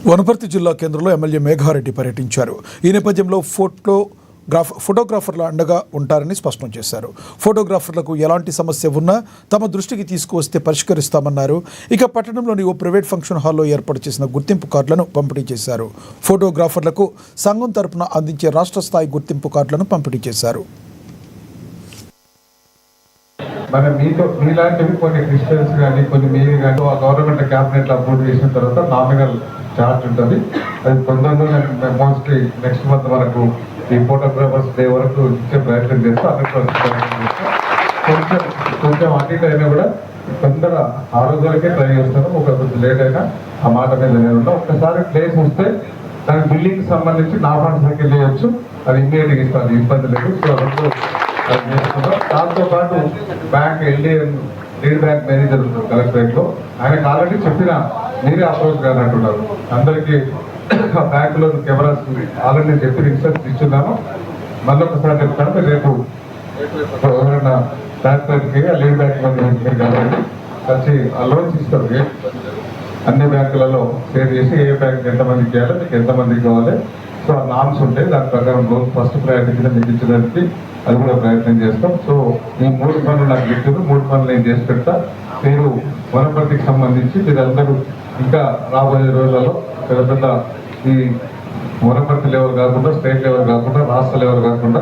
వనపర్తి జిల్లా కేంద్రంలో ఎమ్మెల్యే మేఘారెడ్డి పర్యటించారు. ఈ నేపథ్యంలో ఫోటోగ్రాఫర్ల అండగా ఉంటారని స్పష్టం చేశారు. ఫోటోగ్రాఫర్లకు ఎలాంటి సమస్య ఉన్నా తమ దృష్టికి తీసుకువస్తే పరిష్కరిస్తామన్నారు. ఇక పట్టణంలోని ఓ ప్రైవేట్ ఫంక్షన్ హాల్లో ఏర్పాటు చేసిన గుర్తింపు కార్డులను పంపిణీ చేశారు. ఫోటోగ్రాఫర్లకు సంఘం తరపున అందించే రాష్ట్ర స్థాయి గుర్తింపు కార్డులను పంపిణీ చేశారు. మన మీలాంటివి కొన్ని క్రిస్టియన్స్ కానీ కొన్ని మీరు కానీ గవర్నమెంట్ క్యాబినెట్ అప్రూవ్ చేసిన తర్వాత నామినల్ ఛార్జ్ ఉంటుంది. అది తొందరగా మోస్ట్లీ నెక్స్ట్ మంత్ వరకు ఈ ఫోటోగ్రాఫర్స్ డే వరకు ఇచ్చే ప్రయత్నం చేస్తాం. కొంచెం అటు అయినా కూడా తొందర ఆ రోజు వరకే ట్రై చేస్తాను. ఒక కొంచెం లేట్ అయినా ఆ మాట మీద నేను ఒక్కసారి ప్లేస్ వస్తే దాని బిల్డింగ్ సంబంధించి నా ఫండ్ సైకిల్ చేయొచ్చు. అది ఇమ్మీడియట్గా ఇస్తాను, ఇబ్బంది లేదు. సో అది చేసుకుంటాం. దాంతో పాటు బ్యాంక్ లీడ్ బ్యాంక్ మేనేజర్ ఉంటారు కలెక్టరేట్ లో, ఆయనకు ఆల్రెడీ చెప్పిన మీరే అప్రోచ్ కానంటున్నారు. అందరికీ బ్యాంకులో కెమెరాస్ ఆల్రెడీ నేను చెప్పి ఇన్స్ట్రక్షన్ ఇచ్చున్నాను. మళ్ళీ ఒకసారి చెప్తాను, రేపు ఎవరైనా ట్రాన్స్ఫర్కి లీడ్ బ్యాంక్ మీరు కాబట్టి వచ్చి ఆ లోన్స్ ఇస్తారు. అన్ని బ్యాంకులలో షేర్ చేసి ఏ బ్యాంక్ ఎంతమందికి చేయాలి, మీకు ఎంతమందికి కావాలి, సో ఆ నామ్స్ ఉంటాయి. దాని ప్రకారం లోన్ ఫస్ట్ ప్రయారిటీ కింద మీకు ఇచ్చడానికి అది కూడా ప్రయత్నం చేస్తాం. సో ఈ 3 పనులు నాకు పెట్టారు. 3 పనులు నేను చేసి పెడతా. మీరు వనపర్తికి సంబంధించి మీరందరూ ఇంకా రాబోయే రోజులలో పెద్ద పెద్ద ఈ వనపర్తి లెవెల్ కాకుండా, స్టేట్ లెవెల్ కాకుండా, రాష్ట్ర లెవెల్ కాకుండా